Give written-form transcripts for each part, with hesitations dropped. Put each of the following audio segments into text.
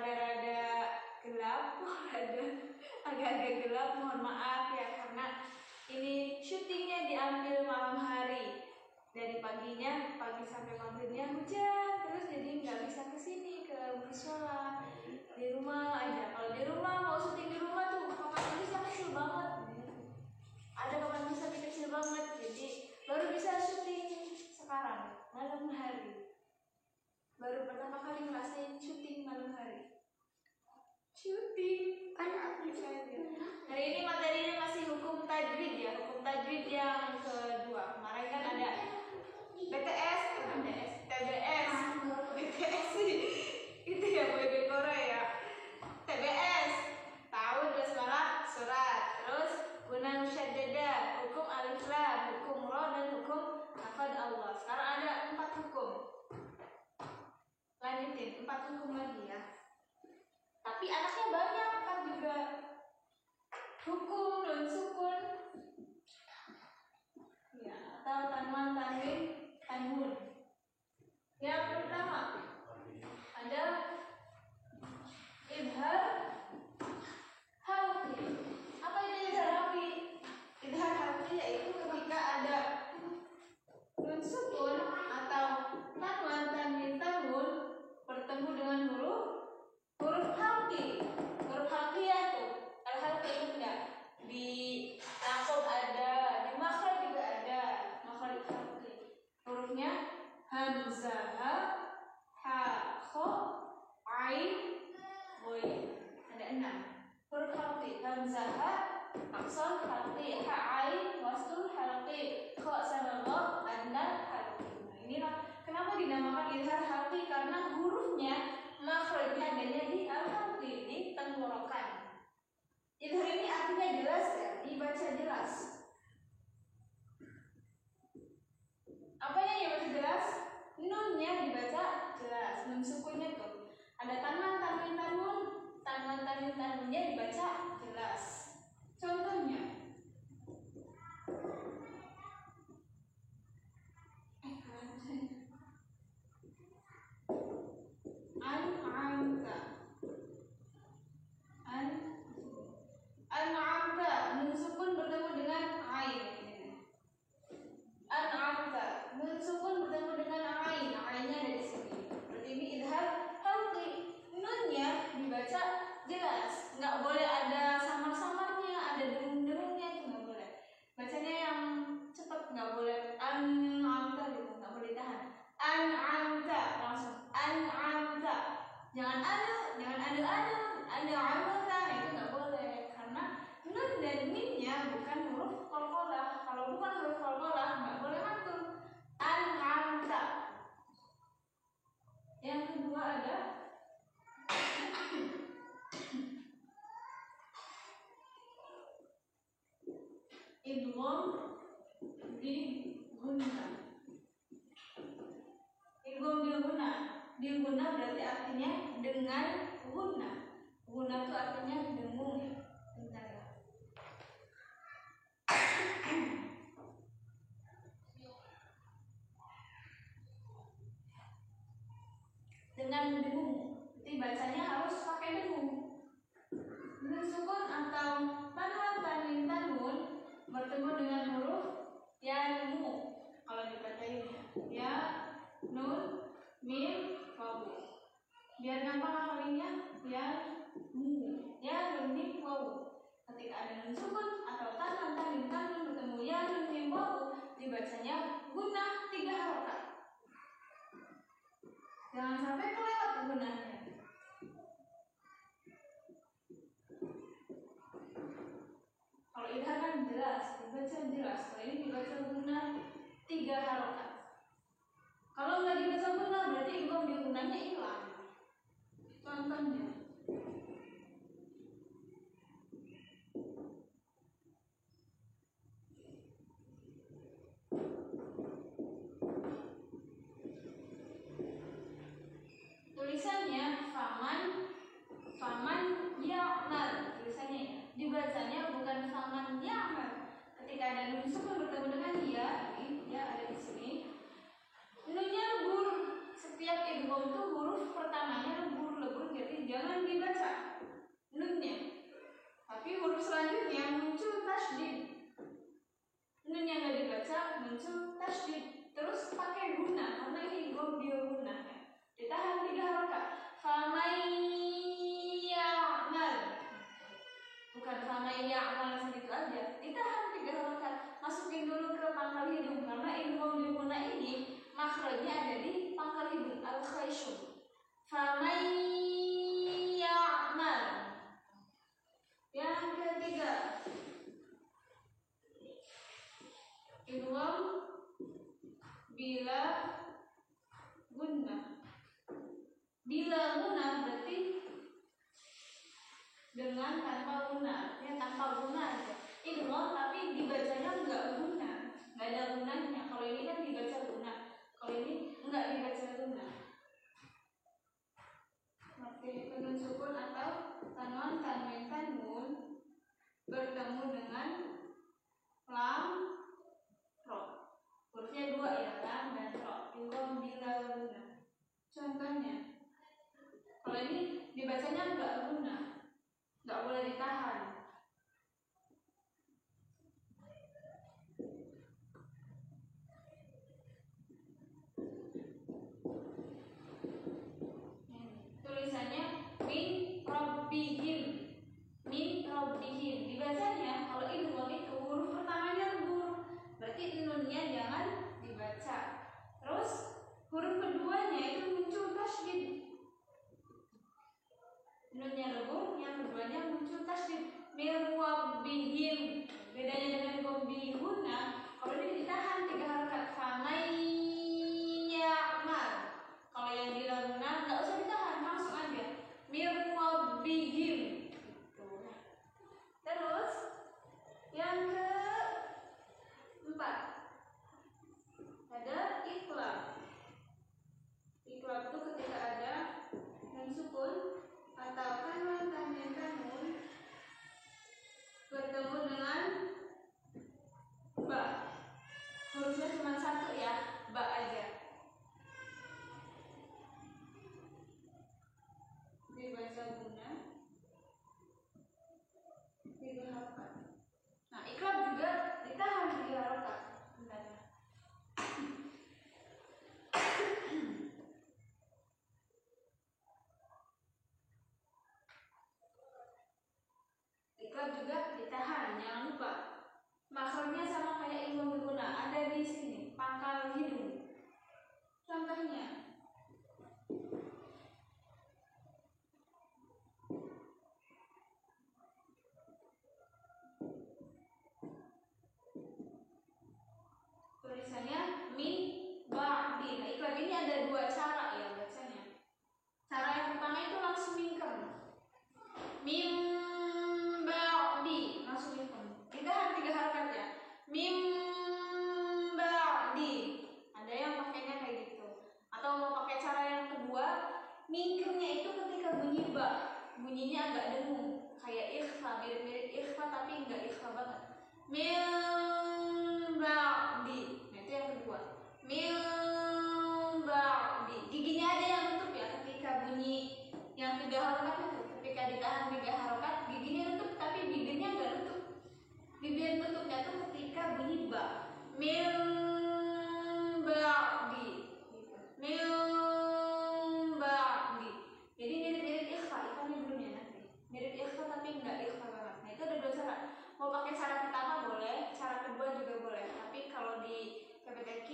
rada-rada gelap, agak-agak gelap, mohon maaf ya, karena ini syutingnya diambil malam hari. Dari paginya, pagi sampai maghribnya hujan, terus jadi nggak bisa kesini ke musola, di rumah aja. Kalau di rumah mau syuting di rumah tuh papan tulisnya kecil banget, ada papan tulisnya kecil banget, jadi baru bisa syuting sekarang malam hari. Baru pertama kali ngerasain syuting malam hari. Syuting kan bisa aja. Hari ini materinya masih hukum tajwid ya, hukum tajwid yang kedua. Kemarin kan ada BTS, sih itu ya, boyband Korea. TBS, tahun basmalah surat, terus guna musyaddada, hukum alif lam, hukum ro, dan hukum hafal Allah. Sekarang ada 4 hukum. Lanjutin 4 hukum lagi ya. Tapi anaknya banyak kan juga. Hukum nun sukun ya, atau tanwin tanwin tanwun. Yang pertama ada idhar halqi. Apa itu idhar halqi? Idhar halqi yaitu ketika ada nun sukun atau tanwin tanwin tanwun bertemu dengan huruf halqi. Huruf halqiyah tuh, al-halqi itu enggak di laqab ada, di makhraj juga ada makhraj halqi. Hurufnya hamzah, ha, kha, ain, ghain. Ada 6 huruf halqi. Hamzah, aqsal halqi, ha, ain, wasl halqi, kha sama gha, adna halqi. Nah, inilah kenapa dinamakan idhar halqi, karena hurufnya makhrajnya adanya di al-halqi, di tenggorokan. Idhar ini artinya jelas ya, dibaca jelas. Apanya yang dibaca jelas? Nunnya dibaca jelas, nun sukunnya tuh. Ada tanwin tanwin tanwun, tanwin tanwin tanwunnya dibaca jelas. Contohnya an'amta. An'amta, nun sukun bertemu dengan ain. An'amta, nun sukun bertemu dengan ain. Ainnya ada di sini. Berarti ini idhar halqi. Nunnya dibaca jelas, nggak boleh ada samar-samarnya, ada dengung-dengungnya, itu nggak boleh. Bacanya yang cepat, nggak boleh an'amta gitu, nggak boleh ditahan. An'amta langsung an'amta. Jangan an'amta, itu nggak boleh, karena nun dan mimnya bukan huruf qalqalah. Kalau bukan huruf qalqalah nggak boleh mantul. An'amta. Yang kedua ada idgham di gunna. Idgham di gunna. Di gunna berarti artinya dengan gunna. Gunna itu artinya dengung ya. Bentar ya. Dengan dengung. Jadi bacanya harus pakai dengung. Nun sukun atau tanwin tanwin tanwun bertemu dengan huruf ya mu. Kalau dibacain ya nun mim waw. Biar gampang hafalinnya ya mu, ya nun mim waw. Ketika ada nun sukun atau tanwin tanwin tanwun bertemu ya nun mim waw, dibacanya gunnah 3 harokat. Jangan sampai kelewat gunnahnya. Kalau idhar kan jelas, dibaca jelas. Kalau ini dibaca gunnah 3 harokat. Kalau nggak dibaca gunnah berarti idgham di gunnahnya hilang. Contohnya tulisannya faman ya'mal, tulisannya ya. Dibacanya bukan faman ya'mal. Ketika ada nun sukun bertemu dengan ya, ini ya ada di sini. Nunnya lebur muncul tasydid. Terus pakai guna karena ini dia guna. Ditahan 3 harokat. Faman ya'mal. Bukan faman ya'mal segitu aja. Ditahan 3 harokat. Masukin dulu ke pangkal hidung karena idgham bil guna ini makhrajnya ada di pangkal hidung al-khayshum. Faman ya'mal. Yang ketiga, idgham bila guna. Bila guna berarti dengan tanpa guna, ya tanpa guna aja. Idgham tapi dibacanya enggak guna, enggak ada gunanya. Kalau ini kan dibaca guna, kalau ini enggak dibaca guna. Mati nun sukun atau tanwin tanwin tanwun bertemu dengan lam ro. Hurufnya 2 ya, lam dan ro. Idgham bila guna. Contohnya, kalau ini dibacanya enggak guna, enggak boleh ditahan. Tulisannya min rabbihim. Min rabbihim. Dibacanya kalau idgham itu huruf pertamanya lembur, berarti nunnya jangan dibaca. Terus huruf keduanya itu muncul tasydid. Nunnya lembur, yang keduanya muncul tasydid. Min rabbihim. Bedanya dengan gombihuna, kalau ini ditahan 3 harokat. Faman ya'mal. Kalau yang di laguna nggak usah ditahan, langsung aja. Min rabbihim. Terus yang keempat ada iqlab. Iqlab itu ketika ada nun sukun atau tanwin tanwin tanwun bertemu dengan ba. Hurufnya cuma 1 ya, ba aja. Dibaca guna 3 harokat. Nah, iqlab juga ditahan 3 harokat. Bentar. Iqlab juga ditahan, jangan lupa. Makhrajnya sama kayak idgham bil guna, ada di sini, pangkal hidung. Contohnya, tulisannya min ba'di. Nah, iqlab ini ada 2 cara ya bacanya. Cara yang pertama itu langsung mingkem. Min ba'di, langsung mingkem. Ditahan 3 harokat ya. Min ba'di. Ada yang pakainya kayak gitu. Atau mau pakai cara yang kedua, mingkemnya itu ketika bunyi ba. Bunyinya agak dengung, kayak ikhfa, mirip-mirip ikhfa tapi enggak ikhfa banget. Min ba'di. Nah, itu yang kedua. Min ba'di. Giginya ada yang nutup ya ketika bunyi yang 3 harokat itu. Ketika ditahan 3 harokat, giginya nutup tapi bibirnya enggak nutup. Bibir nutupnya itu ketika bunyi ba. Min ba'di. Min ba'di. Jadi mirip-mirip ikhfa, ikhfanya belum ya nanti. Mirip ikhfa tapi enggak ikhfa banget. Nah, itu ada 2 cara. Mau pakai cara pertama boleh, cara kedua juga boleh. Tapi kalau di PPTQ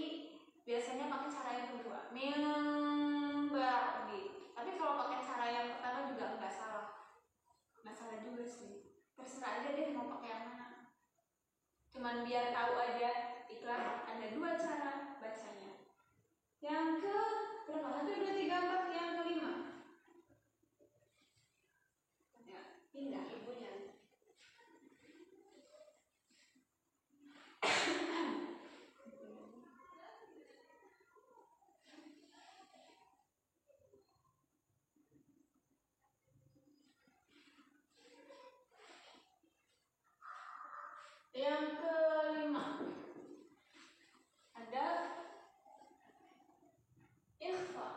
biasanya pakai cara yang kedua. Min ba'di. Tapi kalau pakai cara yang pertama juga enggak salah. Enggak salah juga sih. Terserah aja deh mau pakai yang mana. Cuman biar tahu aja iqlab ada 2 cara bacanya. Yang ke berapa? 1, 2, 3, 4, yang kelima. Ya, pindah ibunya. Yang kelima ada ikhfa.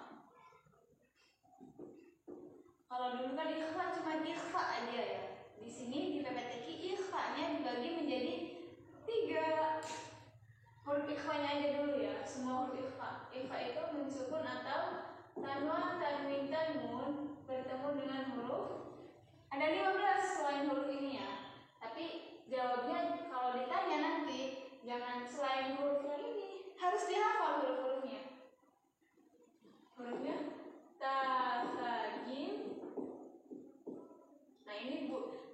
Kalau dulu kan ikhfa cuma ikhfa aja ya. Di sini di PPTQ ikhfa-nya dibagi menjadi 3. huruf ikhfanya aja dulu ya, semua huruf ikhfa. Ikhfa itu nun sukun atau tanwa, tanwin, tanmun bertemu dengan huruf. Ada 15 selain huruf ini ya. Tapi jawabnya kalau ditanya nanti jangan selain huruf yang ini, harus dihafal huruf-hurufnya. Hurufnya ta, sa, jim. Nah ini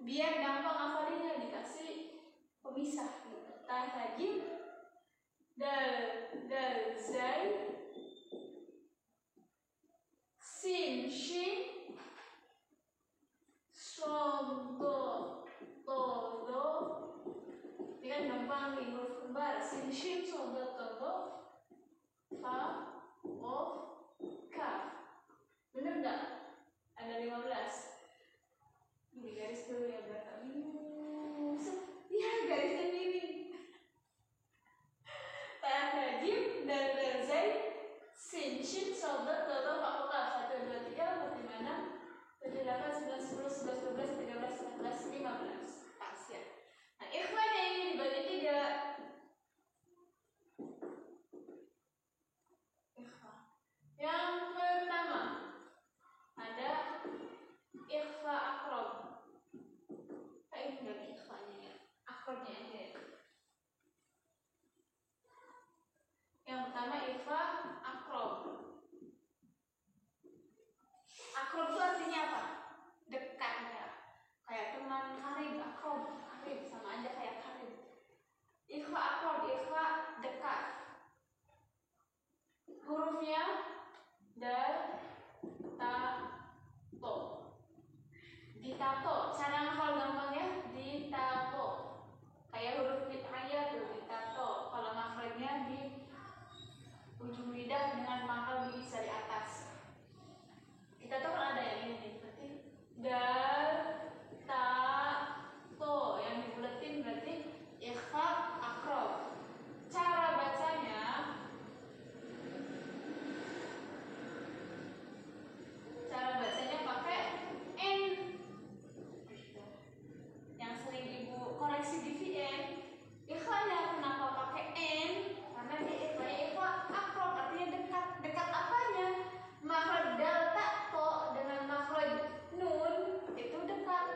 biar gampang hafalinnya dikasih pemisah gitu. Ta, sa, jim, dal, zai, sin, shin, som, do, do. Ini kan gampang nih huruf kembar. Sin, shin, som, do, fa, of, kaf. Bener nggak? Ada 15. Ini garis dulu ya biar tak bingung. Ya garisnya miring. Ta, sa, jim, dal, zai, sin, shin, som, do, fa, of, kaf. 1, 2, 3, 4, 5, 6, 7, 8, 9, 10, 11, 12, 13, 14, 15. Pas ya. Nah, ikhwanya ini dibagi 3. Ikhwa. Yang pertama ada ikhfa akrob. Ini dari ikhwanya ya. Akrobnya aja ya. Yang pertama ikhfa akrob. Akrob itu artinya apa? Dekat ya. Kayak teman karib, akrob, karib sama aja kayak karib. Ikhfa akrob, ikhfa dekat. Hurufnya dal, ta, to. Ditato, cara hafal gampangnya ditato. Kayak huruf ayat tuh ditato. Kalau makhrajnya di ujung lidah dengan pangkal bisa di atas. Kita tahu kan ada yang ini nih, berarti dal, ta, to yang dibuletin berarti ikhfa akrob. Cara bacanya pakai n. Yang sering ibu koreksi di VN, ikhfanya kenapa pakai n? Karena dia ikhfa akrob artinya dekat. Dekat apanya? Makhraj dal, ta, to dengan makhraj nun itu dekat.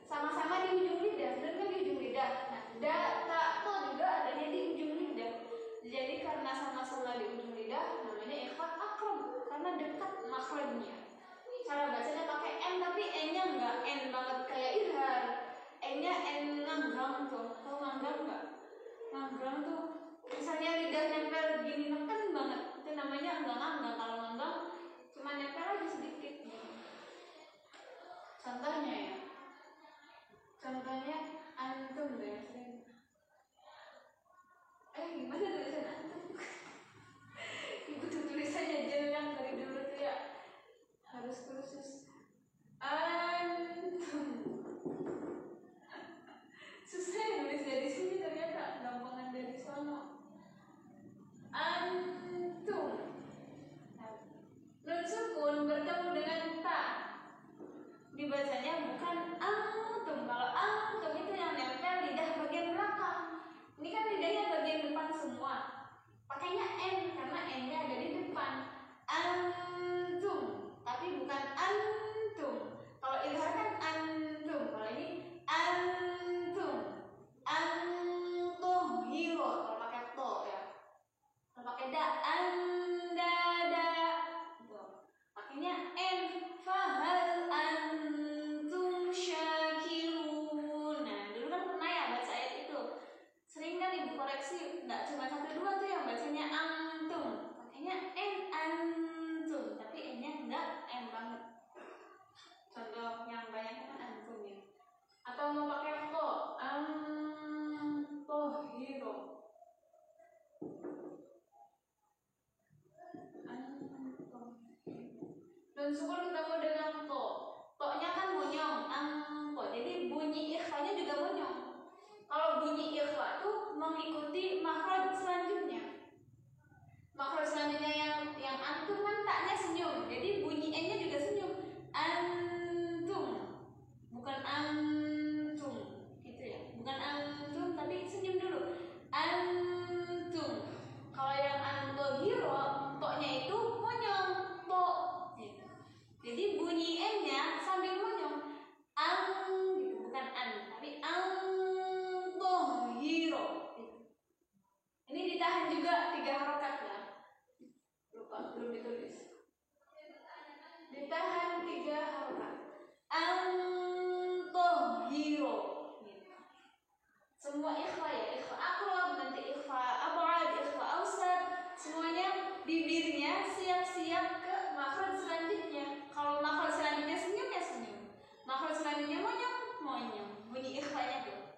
Sama-sama di ujung lidah, benar kan di ujung lidah. Nah, da, ta, to juga adanya di ujung lidah. Jadi karena sama-sama di ujung lidah, namanya ikhfa akrob karena dekat makhrajnya. Cara bacanya pakai n, tapi n-nya enggak n banget kayak idhar. N-nya n nganggang tuh. Tahu nganggang enggak? Nganggang tuh misalnya lidah nempel gini neken banget. Itu namanya enggak nganggang. Kalau nganggang cuma nempel aja sedikit. Contohnya ya. Contohnya antum deh. Gimana tulisan antum? Ibu tuh tulisannya jenjang dari dulu tuh ya. Harus kursus antum. Susah ya nulis dari sini, ternyata gampangan dari sono. Antum. Nun sukun bertemu dengan ta. Dibacanya bukan antum. Kalau antum itu yang nempel lidah bagian belakang. Ini kan lidahnya bagian depan semua. Pakainya n karena n-nya ada di depan. Antum. Tapi bukan antum. Kalau idhar kan antum. Kalau ini antum. Antuhiro. Kalau pakai to ya. Kalau pakai da, andada. Pakainya n. Fahal antum syakirun. Nah, dulu kan pernah ya baca ayat itu. Sering kan ibu koreksi, nggak cuma 1, 2 tuh yang bacanya antum. Pakainya n, antum. Tapi n-nya enggak n banget. Contoh yang banyak kan antum ya. Atau mau pakai to, antohiro. Nun sukun ketemu dengan to. To-nya kan monyong, angko. Jadi bunyi ikhfanya juga monyong. Kalau bunyi ikhfa tuh mengikuti makhraj selanjutnya. Makhraj selanjutnya yang antum kan taknya senyum. Jadi bunyi n-nya juga senyum. Antum. Bukan antum. Gitu ya. Bukan antum tapi senyum dulu. Antum. Antohiro gitu. Semua ikhfa ya, ikhfa aqrab, nanti ikhfa ab'ad, ikhfa awsat, semuanya bibirnya siap-siap ke makhraj selanjutnya. Kalau makhraj selanjutnya senyum ya senyum, makhraj selanjutnya monyong monyong, bunyi ikhfanya tuh.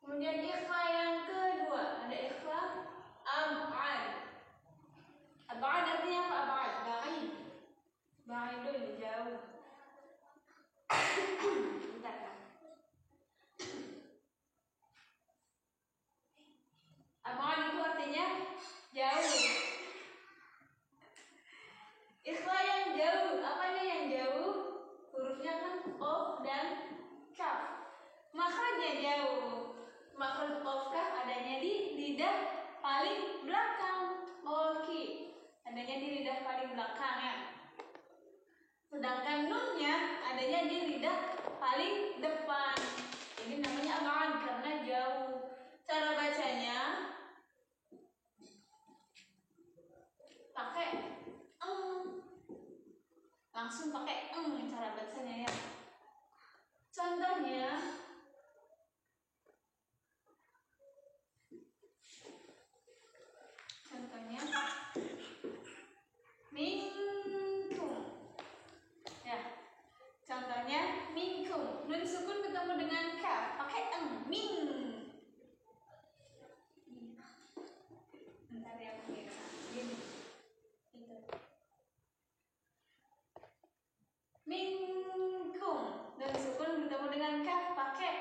Kemudian ikhfa yang kedua ada ikhfa ab'ad. Ab'ad artinya apa? Ab'ad ba'id, ba'idun jauh. Bentar kan. Ab'ad itu artinya jauh. Ikhfa yang jauh, apanya yang jauh? Hurufnya kan qaf dan kaf. Makhrajnya jauh. Makhraj qaf kaf adanya di lidah paling belakang. Oke. Adanya di lidah paling belakang ya. Sedangkan nunnya adanya di lidah paling depan. Ini namanya ab'ad karena jauh. Cara bacanya pakai langsung pakai cara bacanya ya. Contohnya minkum ya. Contohnya minkum, nun sukun ketemu dengan kaf pakai min. Bentar ya pemirsa. Minkum, nun sukun bertemu dengan kaf pakai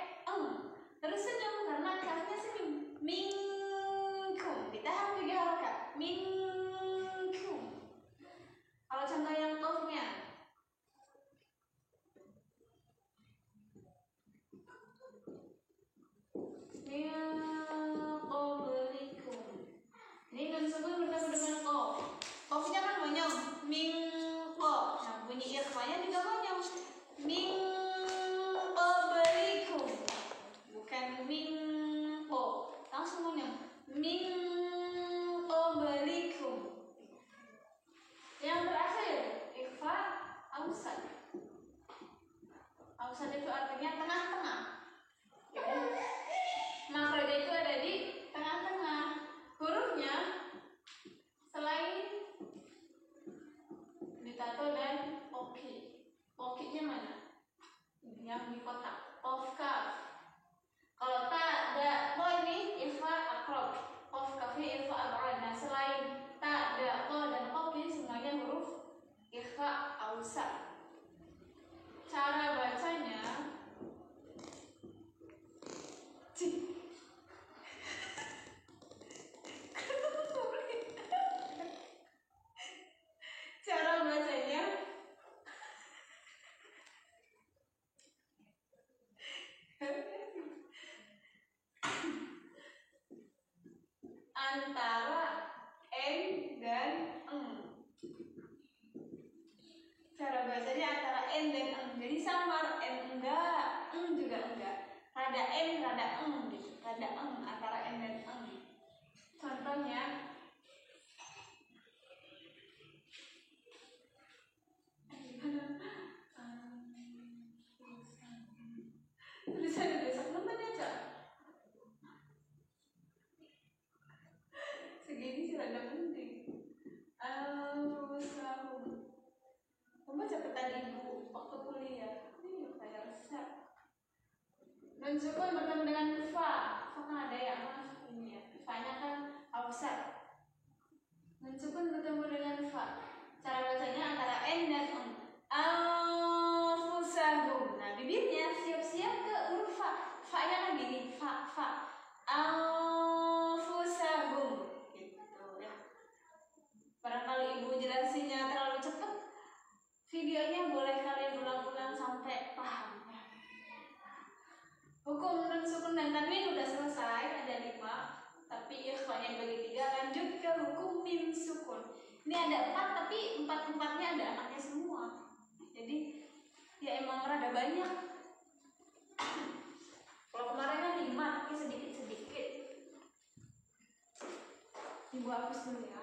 terus senyum karena kafnya senyum. Minkum ditahan 3 harakat. Minkum. Kalau contoh yang qafnya min qablikum. Ini nun sukun bertemu dengan qaf. Qafnya kan monyong. Min qaf. Nah, bunyi ikhfanya juga monyong. Min qablikum. Bukan min qaf. Langsung monyong. Min qablikum. Yang terakhir ikhfa awsat. Awsat itu artinya tengah-tengah. Makhrajnya itu ada di tengah-tengah. Hurufnya selain ditato dan oki. Okinya mana? Yang di kotak. Qaf kaf. Kalau ta da ko ini ikhfa aqrab. Qaf kafnya ikhfa ab'ad. Nah, selain ta da ko dan oki semuanya huruf ikhfa awsat. Cara bacanya antara n dan eng. Cara bacanya antara n dan eng. Jadi samar, n enggak, eng juga enggak. Rada n, rada eng gitu. Rada eng antara n dan eng. Contohnya tulisannya besok nonton aja. Segini sih rada penting. Membaca petan ibu waktu kuliah. Ini kayak resep. Nun sukun bertemu dengan fa. Fa kan ada yang ini ya. Fa-nya kan awsat. Nun sukun bertemu dengan fa. Cara bacanya antara n dan eng. Anfusahum. Nah, bibirnya siap-siap ke huruf fa. Fa-nya kan gini, fa. Anfusahum. Gitu ya. Barangkali ibu jelasinnya terlalu cepat, videonya boleh kalian ulang-ulang sampai paham. Hukum nun sukun dan tanwin udah selesai, ada 5. Tapi ikhfanya dibagi 3. Lanjut ke hukum mim sukun. Ini ada 4 tapi 4-4-nya ada anaknya semua. Jadi ya emang rada banyak. Kalau kemarin kan 5 tapi sedikit-sedikit. Ibu hapus dulu ya.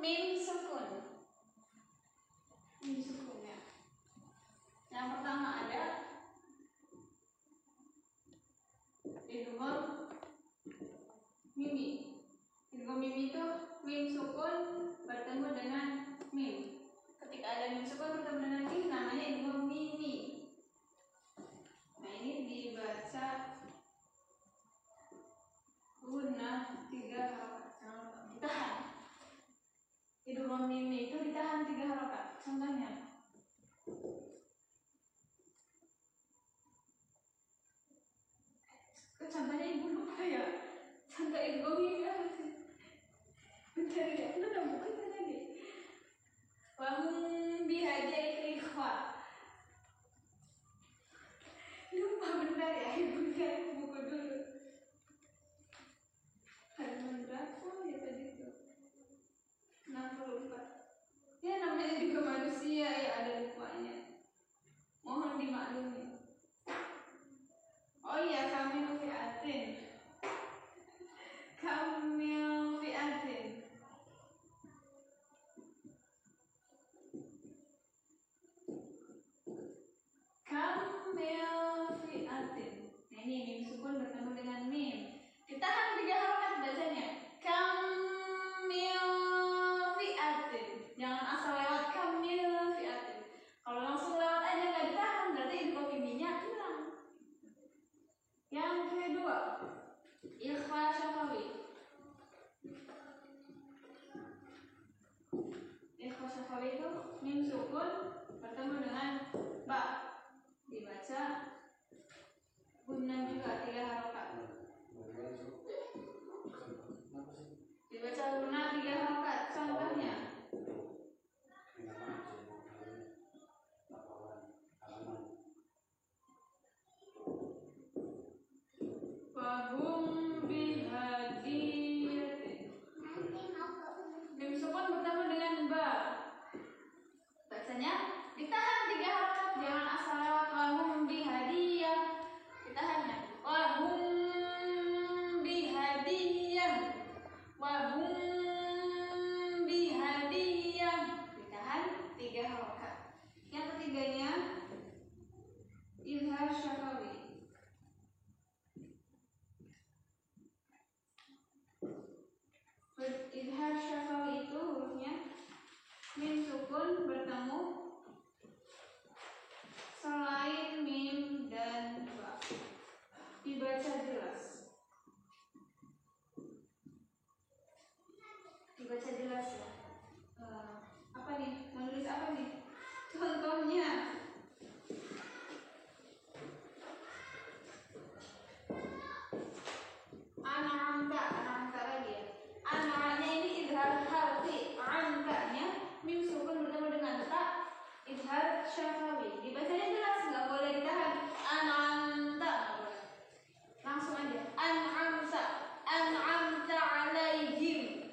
mim sukun. Mim sukun ya. Yang pertama ada idgham mimi. Idgham mimi itu mim sukun bertemu dengan mim. Ketika ada mim sukun bertemu dengan mim namanya idgham mimi. Nah, ini dibaca gunnah 3 harokat. Ditahan. Idgham mimi itu ditahan 3 harokat. Contohnya contohnya ibu lupa ya. Contoh idgham mimi apa sih? Bentar ya, lu udah buka tadi. Wahum bihadil ikhwa. Lupa bentar ya, ibu cari buku dulu. Halaman berapa ya tadi itu? 64. Ya namanya juga manusia ya, ada lupanya. Mohon dimaklumi. Oh iya, kami fi'atin. Kami fi'atin. Kamil fi'atin. Nah ini mim sukun bertemu dengan mim. Ditahan 3 harokat bacanya. Kamil fi'atin. Jangan asal lewat kamil fi'atin. Kalau langsung lewat aja nggak ditahan berarti idgham miminya hilang. Yang kedua, ikhfa syafawi. Ikhfa syafawi itu mim sukun bertemu dengan ba. Dibaca gunnah juga 3 harokat. Dibaca gunnah 3 harokat. Contohnya wahum bihadiyatin. Mim sukun bertemu dengan ba. Bacanya ditahan 3 harokat, jangan asal lewat wahum bihadiyah. Ditahannya wahum bihadiyah. Wahum bihadiyah. Ditahan 3 harokat. Yang ketiganya izhar syafawi. Izhar syafawi itu hurufnya mim sukun bertemu selain mim dan ba. Dibaca jelas. Dibaca jelas ya. Apa nih? Menulis apa nih? Contohnya an'amta lagi ya. An'amnya ini izhar harfi, an'amnya mim sukun bertemu dengan ta, izhar syafawi. Dibacanya jelas, nggak boleh ditahan. An'amta, langsung aja. An'amta alaihim.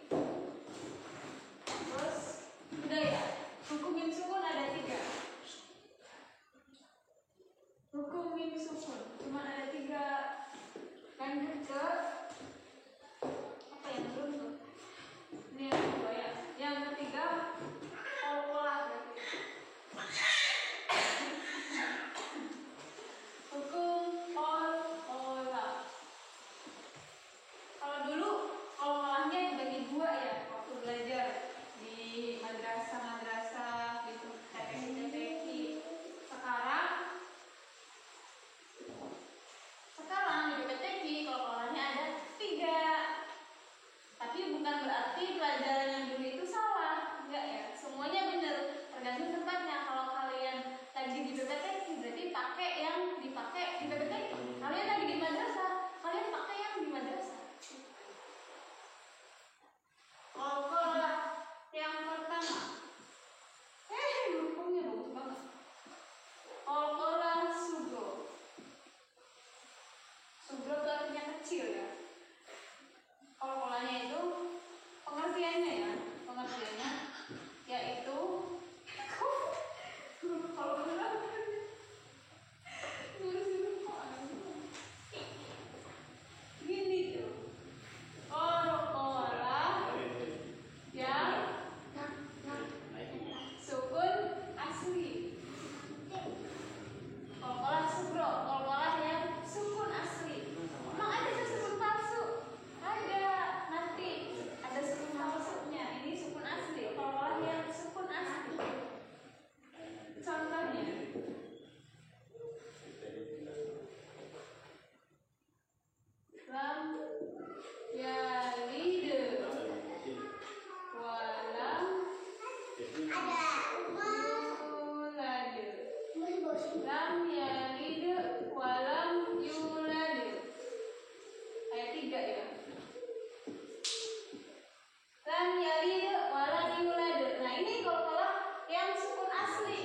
yalid walam yulad. Nah ini kalau yang sukun asli,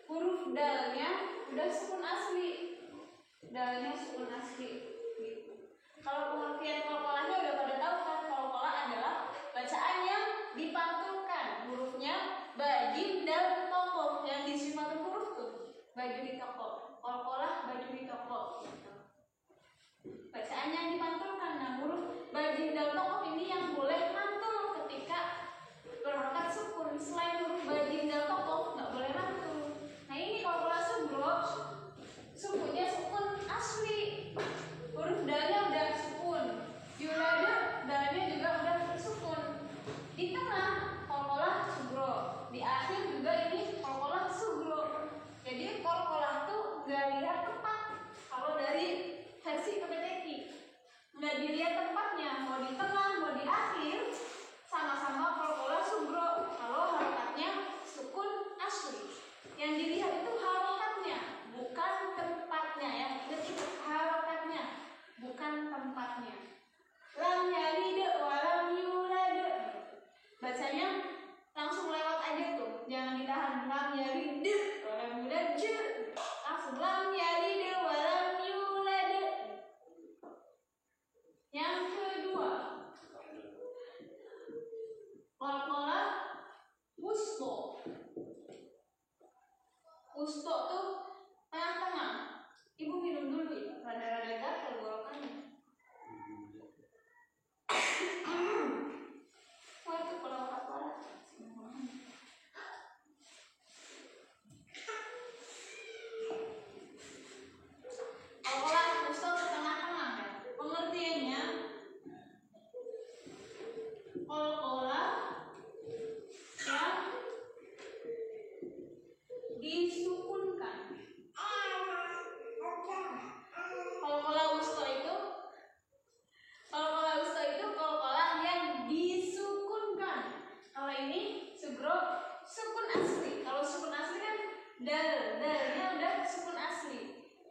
huruf dalnya udah sukun asli, dalnya sukun asli gitu. Kalau pengertian kolkolahnya udah pada tahu kan, kolkolah adalah bacaan yang dipantulkan, hurufnya bajim dal tokoh, yang diisi satu huruf tuh baju di toko, kolkolah baju di toko gitu. Bacaan yang dipantulkan. Nah huruf bajim dal tokoh ini yang boleh mantul ketika berharokat sukun. Selain huruf bajim dal tokoh nggak boleh mantul. Nah ini kolkolah subro, sukunnya sukun asli, huruf dalnya udah sukun, yulada dalnya juga udah bersukun. Di tengah kolkolah subro, di akhir juga ini kolkolah subro. Jadi kolkolah tuh nggak lihat tempat. Kalau dari versi KBTI nggak dilihat tempatnya, mau di tengah mau di akhir sama-sama kolkolah subro. Kalau harokatnya sukun asli, yang dilihat itu harokatnya bukan tempatnya, yang itu harokatnya bukan tempatnya. Lam yalid walam yulad, bacanya langsung lewat aja tuh, jangan ditahan. Lam yalid walam yulad, langsung lam yalid walam yulad. Yang kedua, kolkolah wusto. Wusto tuh tengah-tengah. Ibu minum dulu ya, rada-rada gatel gorokannya. Wah itu kalau apa? Kolkolah wusto tengah-tengah ya. Pengertiannya, kolkolah yang disukunkan. Kolkolah wusto itu kolkolah yang disukunkan. Kalau ini subro sukun asli. Kalau sukun asli kan dalnya udah sukun asli.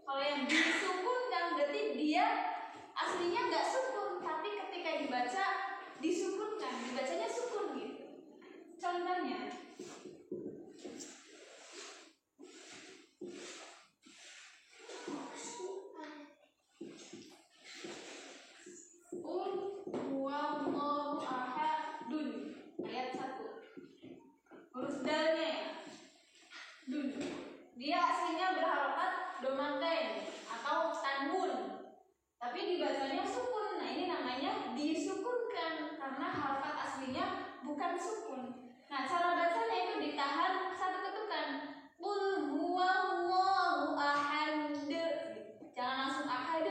Kalau yang disukunkan berarti dia aslinya nggak sukun, tapi ketika dibaca disukunkan, dibacanya sukun gitu. Contohnya huwallahu ahadun, ayat 1. Huruf dalnya ya, dun. Dia aslinya berharokat domaten atau tanwun, tapi dibacanya sukun. Nah ini namanya disukunkan karena harokat aslinya bukan sukun. Nah cara bacanya itu ditahan satu ketukan. Qul huwallahu ahad. Jangan langsung ahad.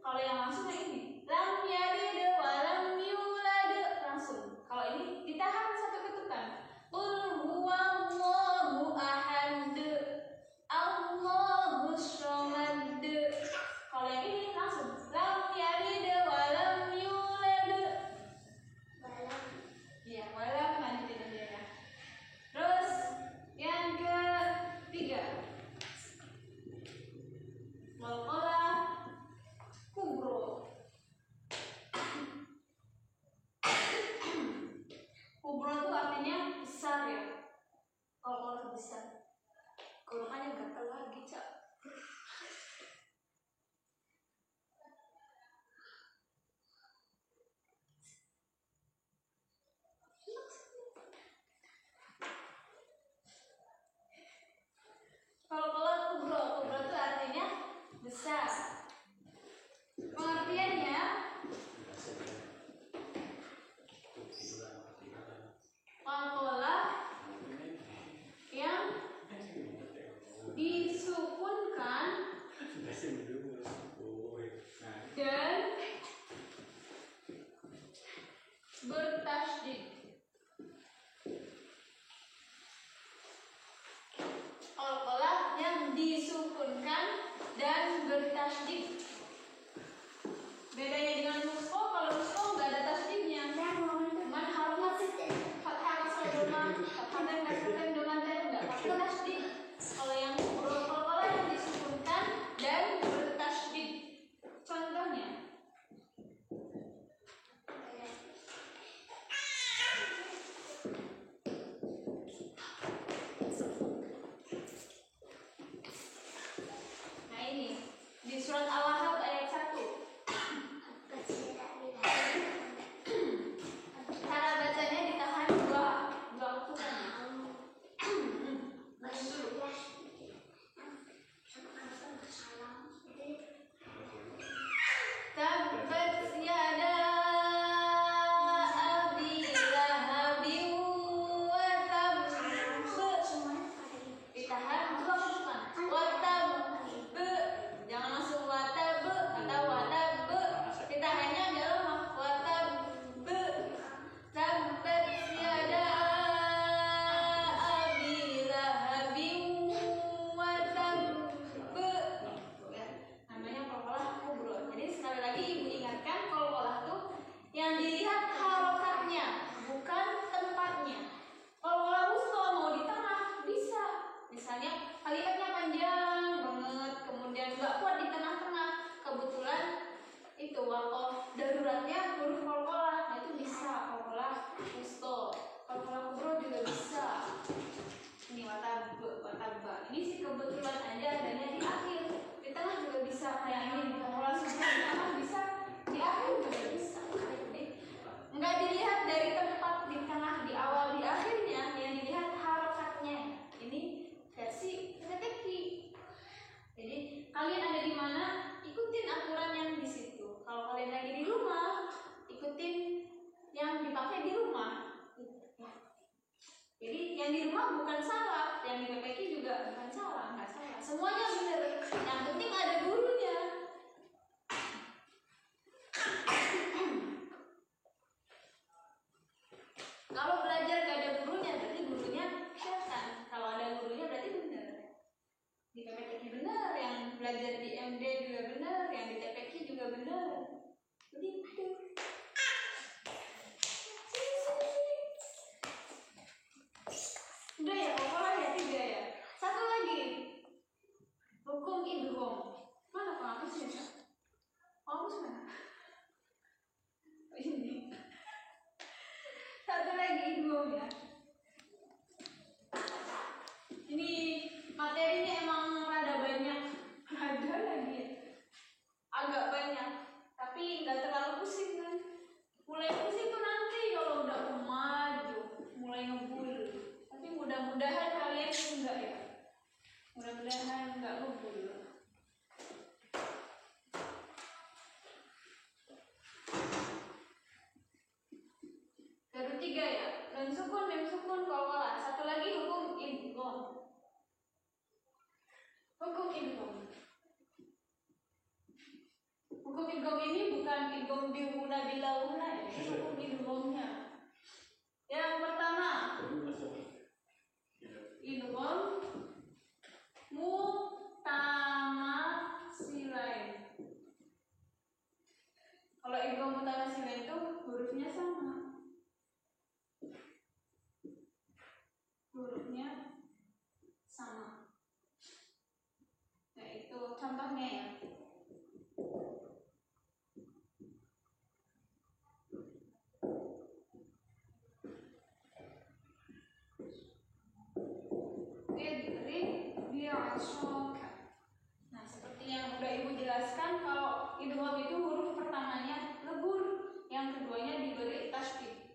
Kalau yang langsung ini lam yalid walam yulad langsung. Kalau ini ditahan satu ketukan. Qul huwallahu ahad Allahus samad. Kalau yang ini langsung lam yalid walam yulad. Iya, walam lanjutin aja ya. Terus yang ketiga, kolkolah kubro. Kubro itu artinya besar ya. Kolkolah besar. Gorokannya gatal lagi, Cak. Kolkolah kubro itu artinya besar. Pengertiannya, kolkolah yang disukunkan dan bertasydid. Kolkolah yang disukunkan dan bertasydid. yang di rumah bukan salah, yang di PPK juga bukan salah, nggak salah, semuanya benar. Yang penting ada gurunya. Kalau belajar gak ada gurunya berarti gurunya setan. Kalau ada gurunya berarti benar. Di PPK benar, yang belajar di MD juga benar, yang di TPK juga benar. Begitu. Udah ya, pokoknya ya 3 ya. Satu lagi. Hukum idgham. Mana penghapusnya? Penghapus mana? Oh, ini. Satu lagi idgham ya. Ini materinya emang rada banyak. Ada lagi. Agak banyak. Tapi nggak terlalu pusing kan. Mulai pusing tuh nanti kalau udah maju, mulai ngebul. Tapi mudah-mudahan kalian enggak ya. Mudah-mudahan enggak ngebul. Baru 3 ya. Dan sukun, mem sukun, qawalah. Satu lagi hukum idgham. Hukum idgham. Hukum idgham ini bukan idgham bihuna bilahuna ya. Ini hukum idghamnya. Yang pertama, idgham mutamasilain. Kalau idgham mutamasilain itu hurufnya sama. Hurufnya sama. Yaitu contohnya ya. Idrib bi'ashoka. Nah, seperti yang udah Ibu jelaskan, kalau idgham itu huruf pertamanya lebur, yang keduanya diberi tasydid.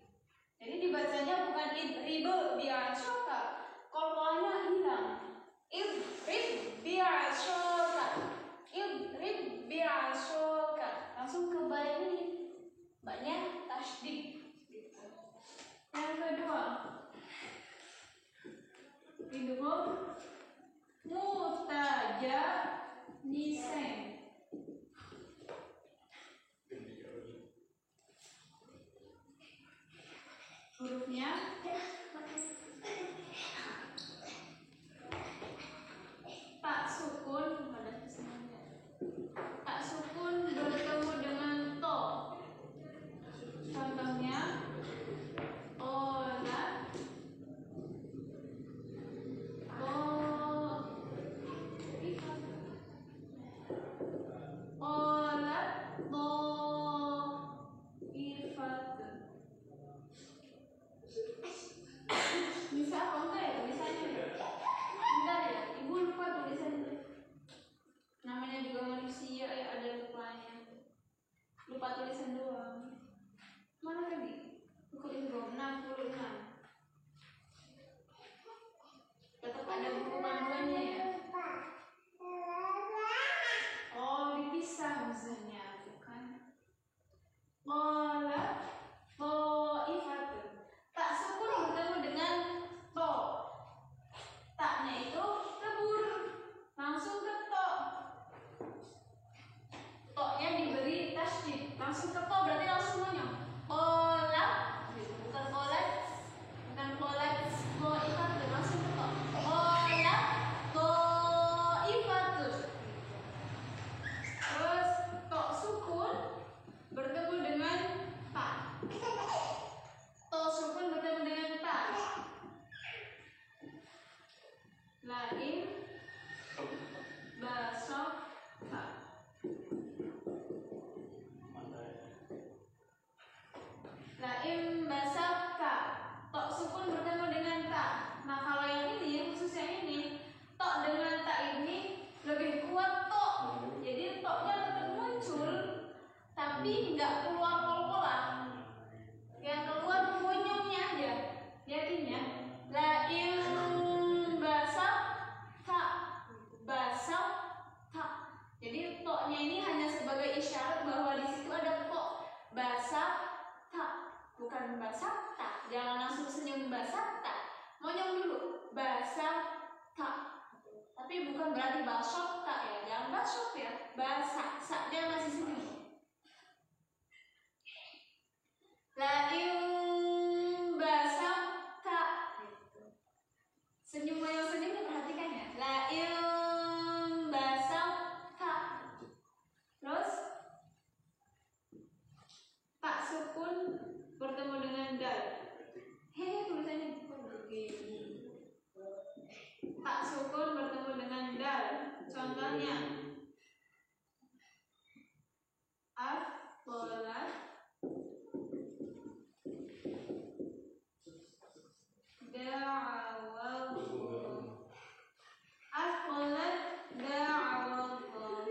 Jadi dibacanya bukan idrib bi'ashoka, qalqalahnya hilang. Idrib bi'ashoka. Idrib bi'ashoka. Langsung ke ba ini. Banyak tasydid gitu. Yang kedua, idgham mutajanisain. Hurufnya tak sukun pada kesemuanya. Tak sukun bertemu dengan to. Contohnya ola, bisa apa enggak ya tulisannya ya? Bentar ya, Ibu lupa tulisannya. Namanya juga manusia ya, ada lupanya. Lupa tulisan doang. Mana tadi? Buku idgham 66. Tetap ada buku panduannya ya. Oh, dipisah misalnya, bukan? Qala ta'ifatun. Tak sukun bertemu dengan to. Taknya itu lebur, langsung ke to. To-nya diberi tasydid, langsung ke to, berarti langsung monyong. Qala, bukan qolat, bukan qolat, ta'ifatun, langsung ke to. Qala ta'ifatun. Terus to sukun bertemu dengan ta. To sukun bertemu dengan ta. Lain basok ta. bukan berarti basok tak ya, jangan basok ya, basak, saknya masih senyum. Lain basak tak gitu. Senyum yang senyum perhatikan ya. Lain basak tak. Terus tak sukun bertemu dengan dal. Tulisannya begini. Tak sukun bertemu dengan dal. Contohnya afqalat da'awallah. Afqalat da'awallah.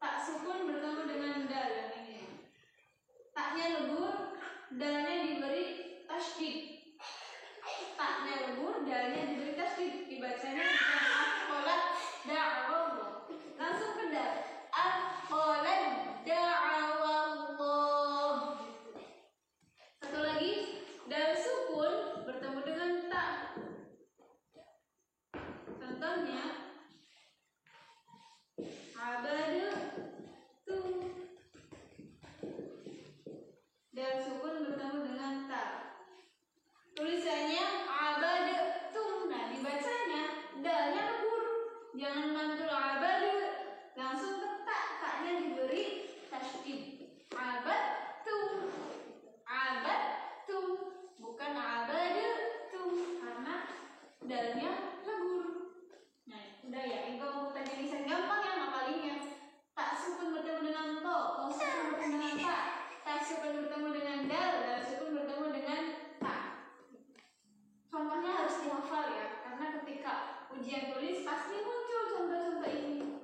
Tak sukun bertemu dengan dal yang ini. Taknya lebur, dalnya diberi tasydid. Taknya lebur, dalnya diberi tasydid. Dibacanya afqalat da'awallah. Langsung ke dal. Afqalat da'awallah. Satu lagi, dal sukun bertemu dengan tak. Contohnya abadtu. Dal sukun bertemu dengan tak. Tulisannya abadtum. Nah, dibacanya dalnya lebur. Jangan mantul abad, langsung ke tak. Taknya diberi tasydid. Abadtum. Abadtum, bukan abadtum, karena dalnya lebur. Nah, udah ya. Engkau mau tanya lisan gampang ya ngapalinnya. Tak sukun bertemu dengan to, to sukun bertemu dengan tak. Tak sukun bertemu dengan dal sukun bertemu dengan tak. Contohnya harus dihafal ya, karena ketika ujian tulis pasti muncul contoh-contoh ini.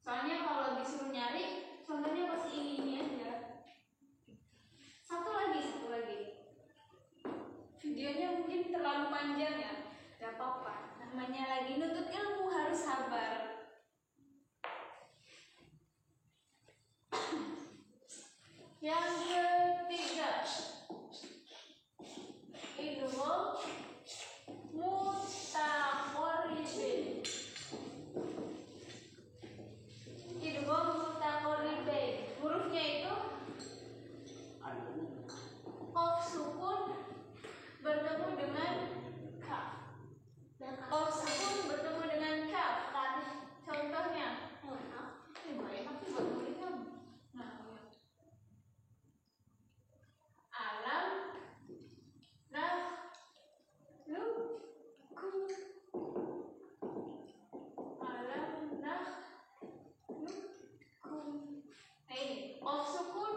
Soalnya kalau disuruh nyari, contohnya pasti ini aja. Satu lagi. Videonya mungkin terlalu panjang ya, gak apa-apa. Namanya lagi nuntut ilmu harus sabar. Yang ketiga, idgham mutaqarribain. Idgham mutaqarribain. Hurufnya itu qaf sukun bertemu dengan kaf. Qaf sukun bertemu dengan kaf. Contohnya, alam nakhluqukum. Alam nakhluqukum. Nah ini qaf sukun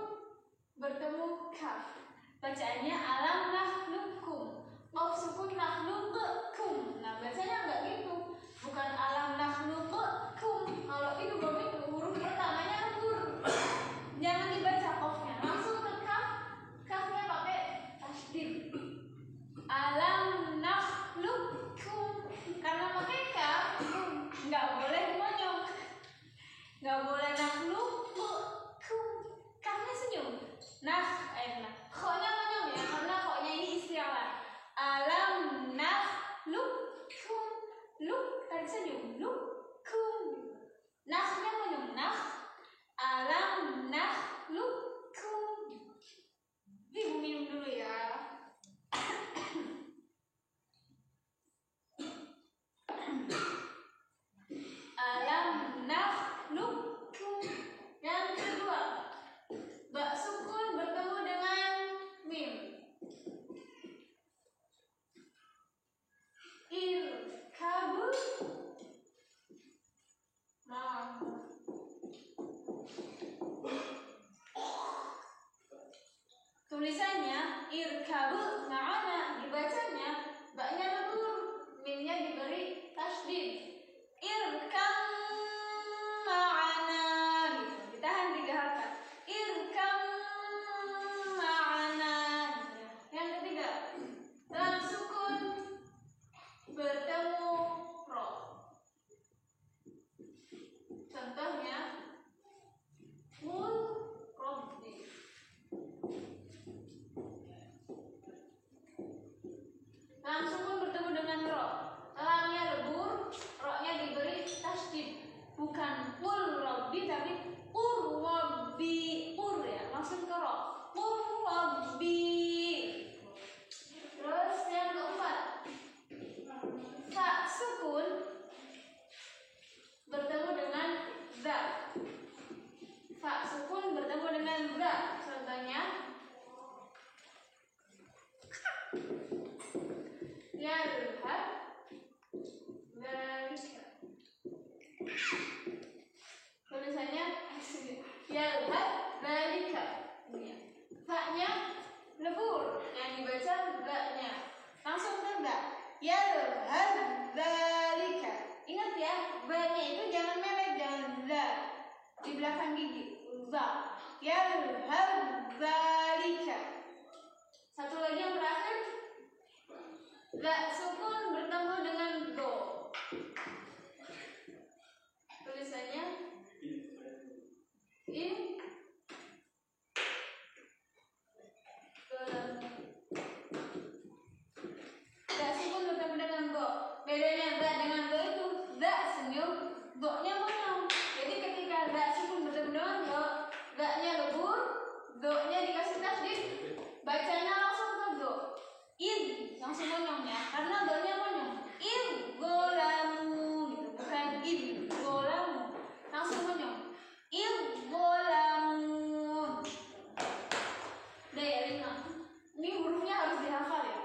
bertemu kaf. Bacaannya alam nakhluqukum. Qaf sukun nakhluqukum. Nah, bacanya enggak gitu. Bukan alam nakhluqukum. Kalau itu itu huruf pertamanya lebur. Jangan dibaca qafnya, langsung ke kaf. Kafnya pakai tasydid. Alam nakhluqukum. Karena pakai kaf, enggak boleh monyong. Enggak boleh nakhluqukum. Kafnya senyum. Khoknya monyong ya, karena khoknya ini istialah. Alam nakhluqukum. Luk tadi senyum. Lukum. Nakhnya monyong. Nakh. Alam nakhluqukum. Ibu minum dulu ya. Alam nakhluqukum. Yang kedua, ba sukun bertemu dengan mim. Irkabu. Nah, tulisannya irkabu ma'ana. Dibacanya baknya lebur, mimnya diberi tasydid. Yalhab dzalika. Tulisannya yalhab dzalika. Fa-nya lebur, yang dibaca ba-nya. Langsung ke ba. Yalhab dzalika. Ingat ya, ba-nya itu jangan melet, jangan za. Di belakang gigi. Za. Yalhab dzalika. Satu lagi yang terakhir. Za sukun bertemu dengan do. Tulisannya in za sukun bertemu dengan do. Bedanya za dengan do itu za senyum, do-nya monyong. Jadi ketika za sukun bertemu dengan do, za-nya lebur, do-nya dikasih tasdid, bacanya langsung ke do. In langsung monyong ya, karena do-nya monyong. In golamu gitu, bukan in golamu, langsung monyong. In golamu. Daya 5. Ini hurufnya harus dihafal ya.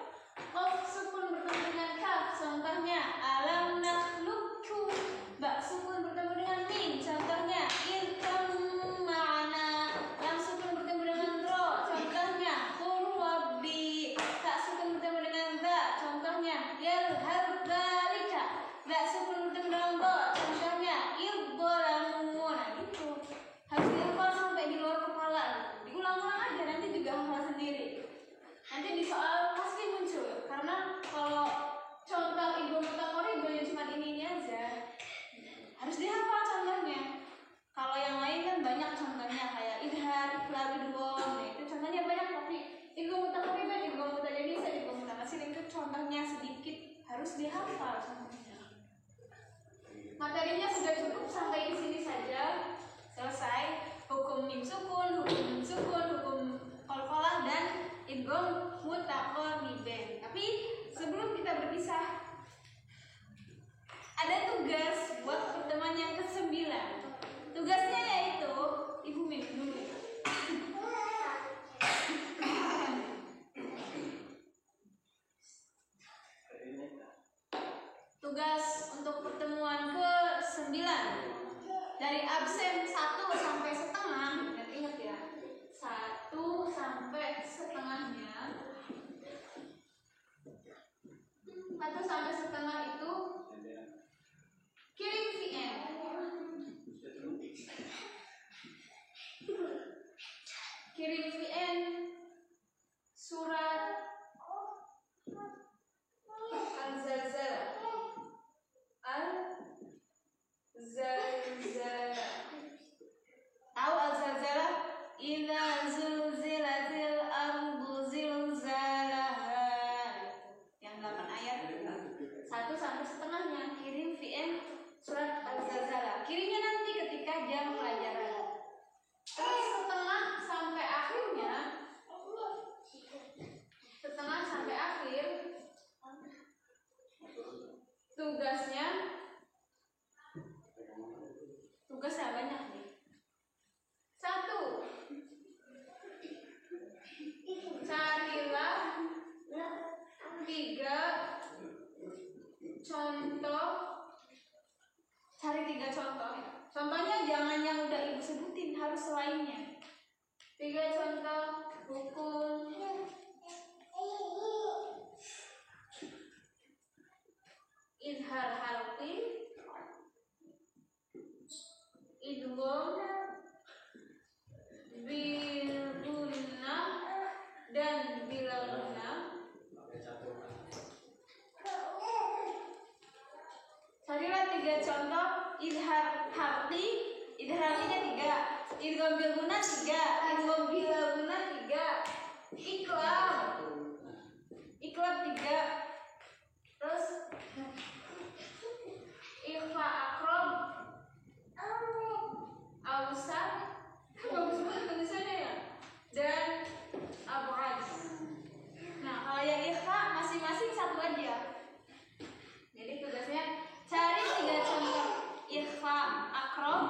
Qaf sukun bertemu dengan kaf, contohnya alam nakhluqkum. Ba sukun bertemu dengan mim, contohnya irkam ma'ana. Lam sukun bertemu dengan ro, contohnya qul rabbi. Ta sukun bertemu dengan za, contohnya yalhab dzalika. Za sukun bertemu dengan ba, contohnya idzalamu. Nah gitu, harus dihafal sampai di luar kepala. Diulang-ulang aja, nanti juga hafal sendiri. Nanti di soal pasti muncul, karena kalau contoh ibu mutakorib cuma ini aja, harus dihafal contohnya. Kalau yang lain kan banyak contohnya, kayak idhar, iqlab, idgham. Nah itu contohnya banyak, tapi ibu mutakorib, ibu mutajadisa, ibu mutamasil itu contohnya sedikit, harus dihafal contohnya. Materinya sudah cukup sampai di sini saja, selesai. Hukum mim sukun, hukum qalqalah dan idgham mutaqaribain. Tapi sebelum kita berpisah, ada tugas buat pertemuan yang ke-9. Tugasnya yaitu Ibu Mim dulu. Tugas untuk pertemuan ke-9 dari absen 1 sampai setengah. Ingat ya, 1 sampai setengahnya. 1 sampai setengah itu kirim VM. Kirim VM surat Al-Zalzalah. Al-Zalzalah. Tahu Al-Zalzalah? Idza zulzilatil ardu zilzalaha. Yang 8 ayat. 1 sampai setengahnya kirim VM surat Al-Zalzalah. Kirimnya nanti ketika jam pelajaran. Terus setengah sampai akhirnya, setengah sampai akhir, tugasnya banyak nih. 1, carilah 3 contoh. Cari 3 contoh ya. Contohnya jangan yang udah ibu sebutin, harus selainnya. 3 contoh hukum idhar halqi, idgham bil gunnah dan bila gunnah. Carilah 3 contoh idhar halqi. Idhar halqinya 3, idgham bil gunnah 3, idgham bila gunnah 3, iqlab 3. Terus ikhfa akrob, ausat, bagus banget tulisannya ya, dan ab'ad. Nah kalau yang ikhfa masing-masing 1 aja. Jadi tugasnya cari 3 contoh ikhfa akrob,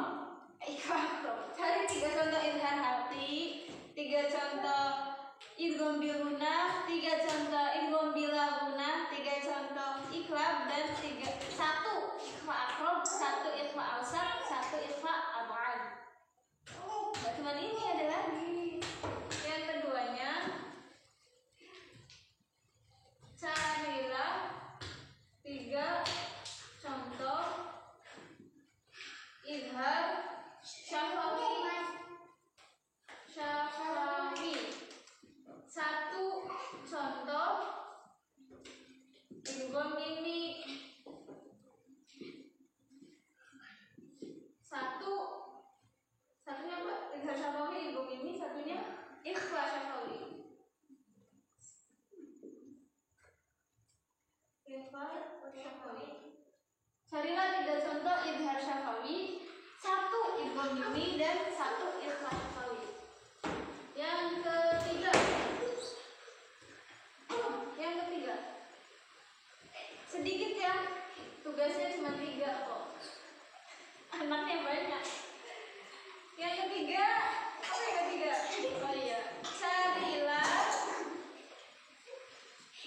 cari 3 contoh idhar halqi, 3 contoh idgham bil gunnah, Carilah 3 contoh idhar syafawi, 1 idgham mimi dan 1 ikhfa syafawi. Yang ketiga, sedikit ya, tugasnya cuma 3 kok. Anaknya banyak. Yang ketiga, apa yang ketiga? Oh iya, carilah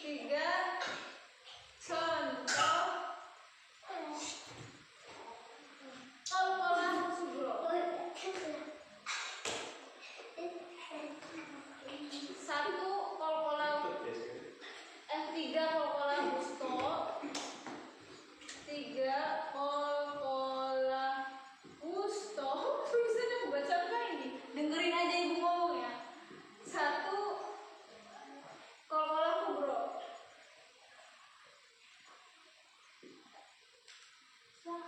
3 contoh qalqalah sugro. 1 qalqalah, 3 qalqalah wusto, 3 qalqalah wusto. Tulisannya aku baca apa ini? Dengerin aja ibu ngomong ya. 1 qalqalah kubro.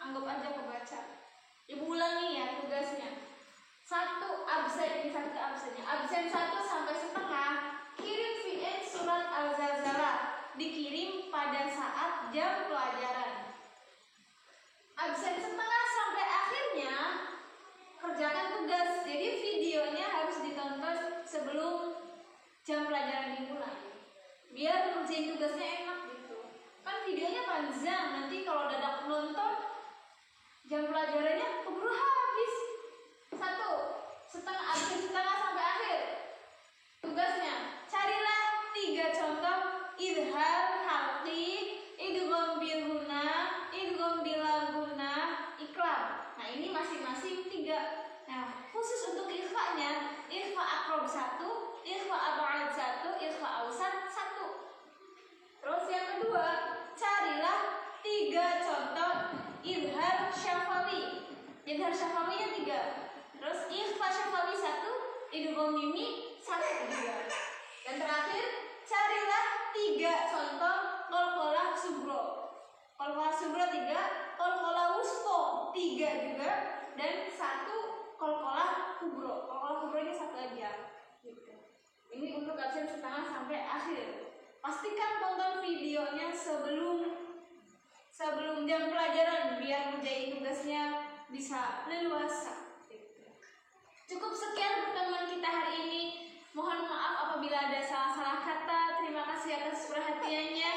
Anggap aja kebaca. Ibu ulangi ya tugasnya. 1 absen, ini 1 absennya. Absen 1 sampai setengah. Kirim VN surat Al-Zalzalah. Dikirim pada saat jam pelajaran. Absen setengah sampai akhirnya kerjakan tugas. Jadi videonya harus ditonton sebelum jam pelajaran dimulai. Biar ngerjain tugasnya enak gitu. Kan videonya panjang, nanti kalau dadak nonton jam pelajarannya keburu habis. 1 setengah, absen setengah sampai akhir. Tugasnya carilah 3 contoh idhar halqi, idgham bilguna, idgham bilaguna, iqlab. Nah ini masing-masing 3. Nah khusus untuk ikhfanya, ikhfa aqrab 1, ikhfa ab'ad 1, ikhfa awsat 1. Terus yang kedua, carilah 3 contoh idhar syafawi. Idhar syafawinya 3. Terus ikhfa syafawi 1, idgham mimi 1 juga. Dan terakhir, carilah 3 contoh qalqalah sugro. Qalqalah sugro 3, qalqalah wusto 3 juga, dan 1 qalqalah kubro. Qalqalah kubro ini 1 aja. Gitu. Ini untuk absen setengah sampai akhir. Pastikan tonton videonya sebelum jam pelajaran biar ngerjain tugasnya bisa leluasa. Cukup sekian pertemuan kita hari ini. Mohon maaf apabila ada salah-salah kata. Terima kasih atas perhatiannya.